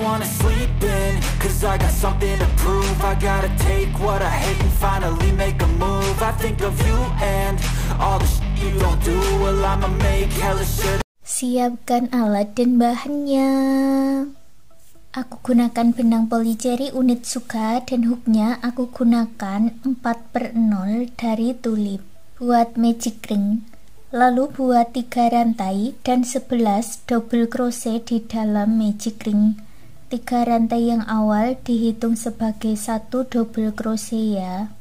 wanna sleep in, cause I got something to prove. I gotta take what I hate and finally make a move. I think of you and all the shit you don't do. Well, I'ma make hella sure. Siapkan alat dan bahannya. Aku gunakan benang polycherry unit Suka dan hooknya aku gunakan 4/0 dari tulip. Buat magic ring, lalu buat 3 rantai dan 11 double crochet di dalam magic ring. 3 rantai yang awal dihitung sebagai 1 double crochet ya.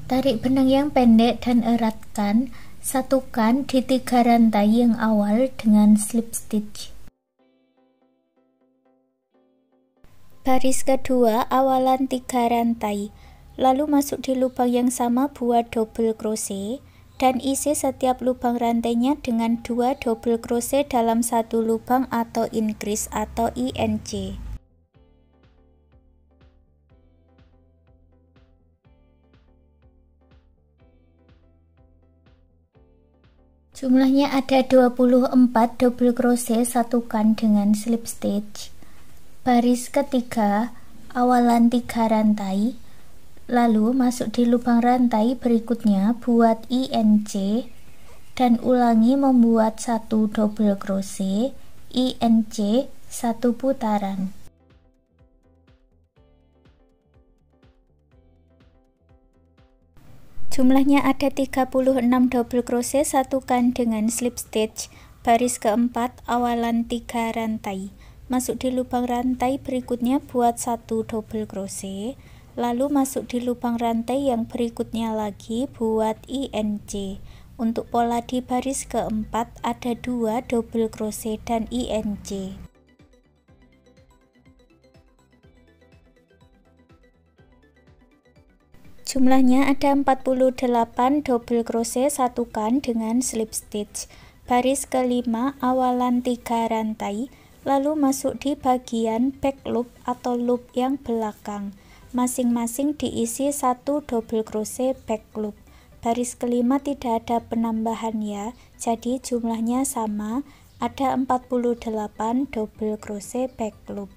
Tarik benang yang pendek dan eratkan, satukan di 3 rantai yang awal dengan slip stitch. Baris kedua awalan 3 rantai, lalu masuk di lubang yang sama buat double crochet dan isi setiap lubang rantainya dengan 2 double crochet dalam satu lubang atau increase atau INC. Jumlahnya ada 24 double crochet, satukan dengan slip stitch. Baris ketiga awalan 3 rantai, lalu masuk di lubang rantai berikutnya buat INC dan ulangi membuat 1 double crochet, INC 1 putaran. Jumlahnya ada 36 double crochet, satukan dengan slip stitch. Baris keempat awalan 3 rantai, masuk di lubang rantai berikutnya buat 1 double crochet, lalu masuk di lubang rantai yang berikutnya lagi buat INC. Untuk pola di baris keempat ada 2 double crochet dan INC. Jumlahnya ada 48 double crochet, satukan dengan slip stitch. Baris kelima awalan 3 rantai, lalu masuk di bagian back loop atau loop yang belakang. Masing-masing diisi 1 double crochet back loop. Baris kelima tidak ada penambahan ya, jadi jumlahnya sama, ada 48 double crochet back loop.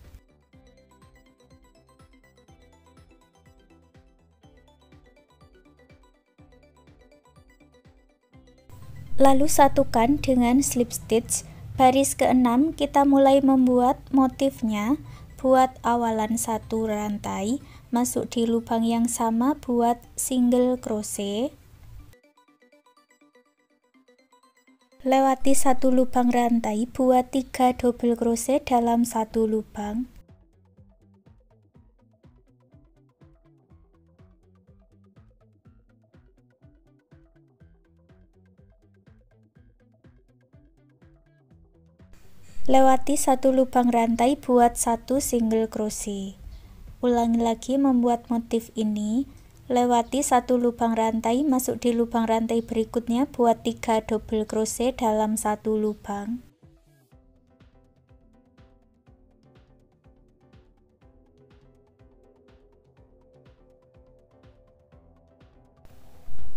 Lalu satukan dengan slip stitch. Baris keenam kita mulai membuat motifnya. Buat awalan 1 rantai, masuk di lubang yang sama buat single crochet, lewati 1 lubang rantai, buat 3 double crochet dalam 1 lubang, lewati 1 lubang rantai, buat 1 single crochet. Ulangi lagi membuat motif ini, lewati 1 lubang rantai, masuk di lubang rantai berikutnya buat 3 double crochet dalam 1 lubang,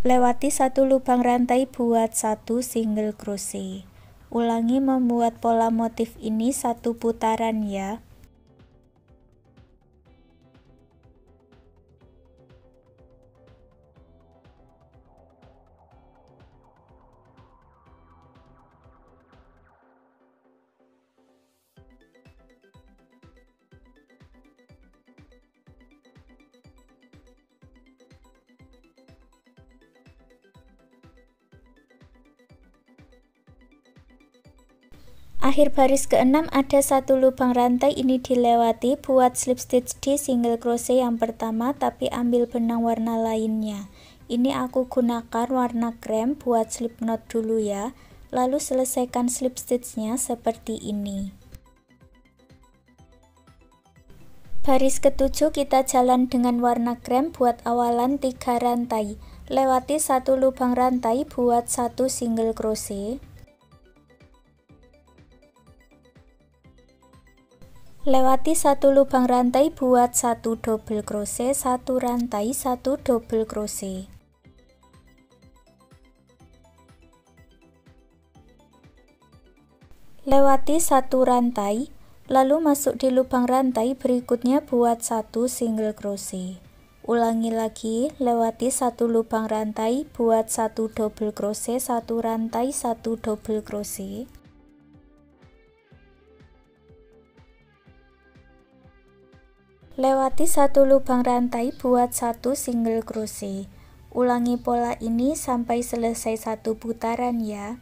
lewati 1 lubang rantai, buat 1 single crochet. Ulangi membuat pola motif ini 1 putaran ya. Akhir baris ke-6 ada satu lubang rantai, ini dilewati, buat slip stitch di single crochet yang pertama tapi ambil benang warna lainnya. Ini aku gunakan warna krem buat slip knot dulu ya, lalu selesaikan slip stitchnya seperti ini. Baris ke-7 kita jalan dengan warna krem buat awalan 3 rantai, lewati satu lubang rantai buat satu single crochet, lewati satu lubang rantai buat satu double crochet, satu rantai, satu double crochet, lewati satu rantai, lalu masuk di lubang rantai berikutnya buat satu single crochet. Ulangi lagi, lewati satu lubang rantai buat satu double crochet, satu rantai, satu double crochet, lewati satu lubang rantai buat satu single crochet. Ulangi pola ini sampai selesai satu putaran ya.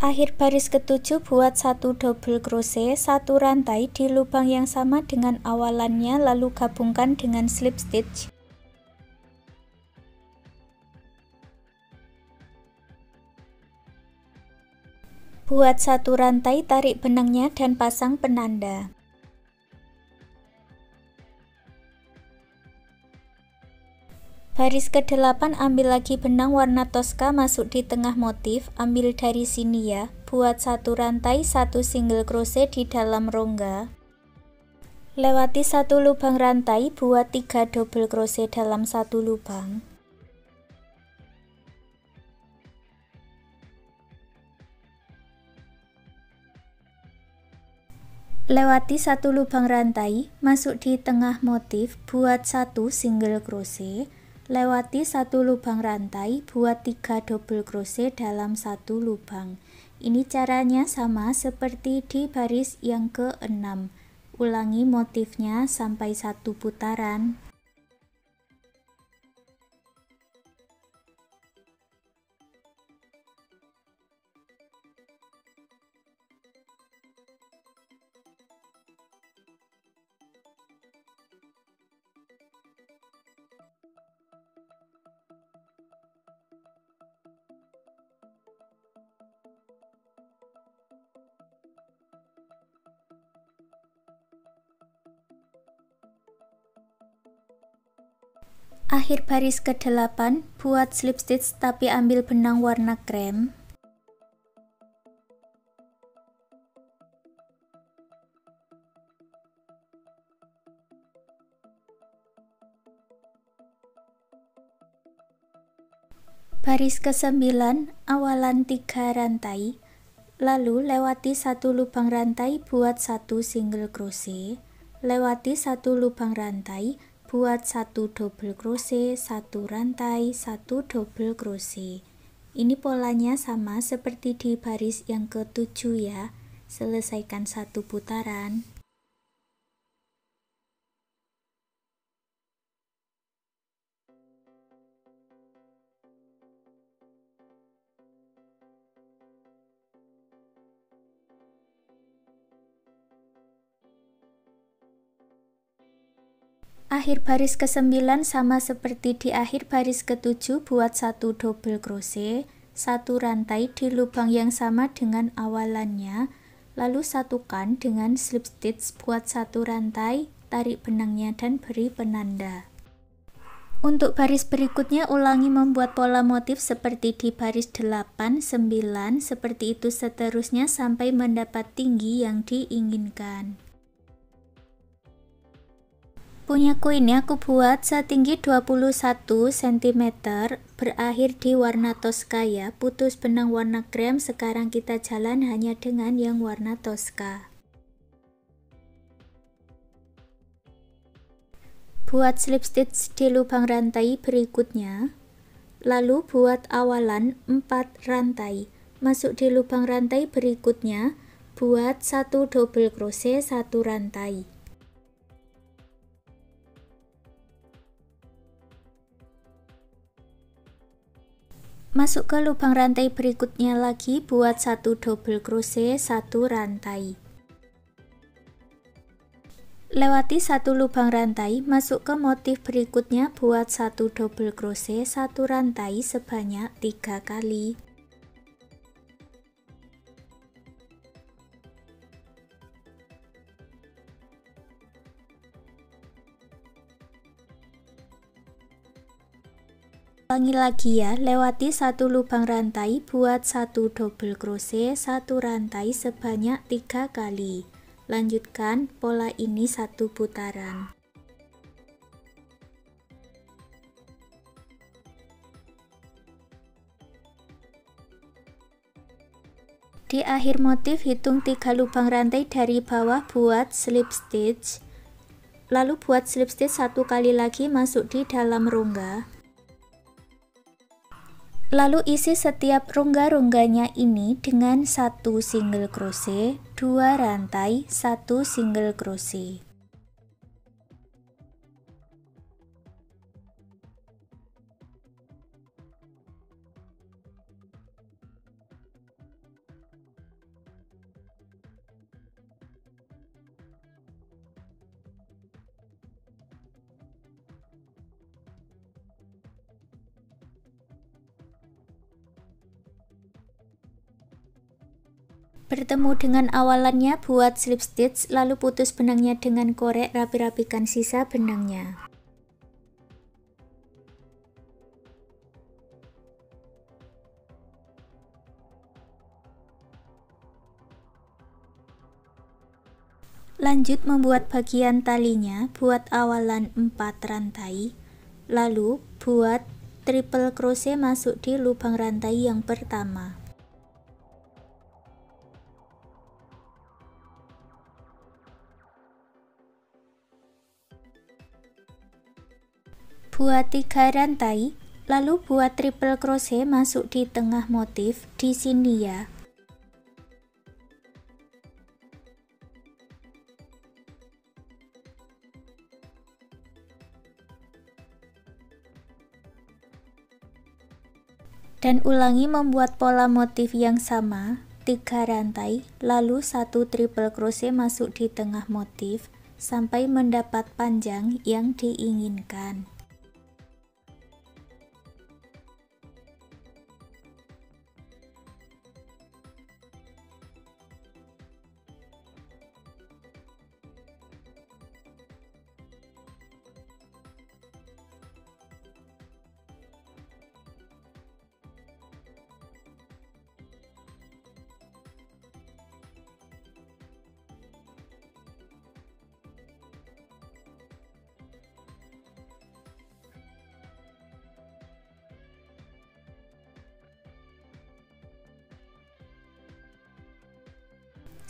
Akhir baris ke-7 buat satu double crochet, satu rantai di lubang yang sama dengan awalannya, lalu gabungkan dengan slip stitch. Buat satu rantai, tarik benangnya dan pasang penanda. Baris ke-8 ambil lagi benang warna Tosca, masuk di tengah motif, ambil dari sini ya. Buat satu rantai, satu single crochet di dalam rongga. Lewati satu lubang rantai, buat 3 double crochet dalam satu lubang. Lewati satu lubang rantai, masuk di tengah motif, buat satu single crochet. Lewati satu lubang rantai, buat 3 double crochet dalam satu lubang. Ini caranya sama seperti di baris yang ke-6. Ulangi motifnya sampai satu putaran. Akhir baris ke-8 buat slip stitch tapi ambil benang warna krem. Baris ke-9 awalan 3 rantai, lalu lewati satu lubang rantai buat satu single crochet, lewati satu lubang rantai buat satu double crochet, satu rantai, satu double crochet. Ini polanya sama seperti di baris yang ke-7 ya. Selesaikan satu putaran. Akhir baris ke-9 sama seperti di akhir baris ke-7, buat satu double crochet, satu rantai di lubang yang sama dengan awalannya, lalu satukan dengan slip stitch, buat satu rantai, tarik benangnya dan beri penanda. Untuk baris berikutnya ulangi membuat pola motif seperti di baris 8, 9, seperti itu seterusnya sampai mendapat tinggi yang diinginkan. Punyaku ini aku buat setinggi 21 cm, berakhir di warna Tosca ya, putus benang warna krem, sekarang kita jalan hanya dengan yang warna Tosca. Buat slip stitch di lubang rantai berikutnya, lalu buat awalan 4 rantai, masuk di lubang rantai berikutnya, buat 1 double crochet 1 rantai. Masuk ke lubang rantai berikutnya lagi, buat 1 double crochet 1 rantai. Lewati 1 lubang rantai, masuk ke motif berikutnya, buat 1 double crochet 1 rantai sebanyak 3 kali. Ulangi lagi ya, lewati 1 lubang rantai, buat 1 double crochet 1 rantai sebanyak 3 kali. Lanjutkan pola ini 1 putaran. Di akhir motif, hitung 3 lubang rantai dari bawah, buat slip stitch. Lalu buat slip stitch 1 kali lagi masuk di dalam rongga. Lalu isi setiap rongga-rongganya ini dengan 1 single crochet, 2 rantai, 1 single crochet. Bertemu dengan awalannya, buat slip stitch, lalu putus benangnya dengan korek, rapi-rapikan sisa benangnya. Lanjut membuat bagian talinya, buat awalan 4 rantai, lalu buat triple crochet masuk di lubang rantai yang pertama. Buat 3 rantai, lalu buat triple crochet masuk di tengah motif di sini ya. Dan ulangi membuat pola motif yang sama, 3 rantai, lalu 1 triple crochet masuk di tengah motif sampai mendapat panjang yang diinginkan.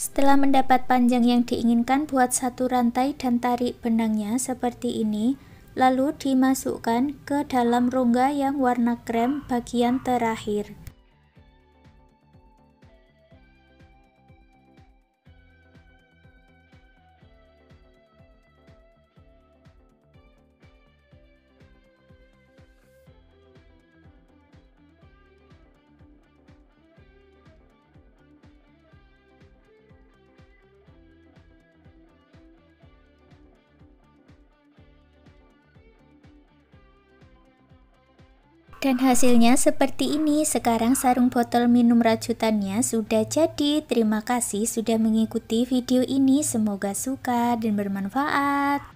Setelah mendapat panjang yang diinginkan, buat 1 rantai dan tarik benangnya seperti ini, lalu dimasukkan ke dalam rongga yang warna krem bagian terakhir. Dan hasilnya seperti ini. Sekarang sarung botol minum rajutannya sudah jadi. Terima kasih sudah mengikuti video ini. Semoga suka dan bermanfaat.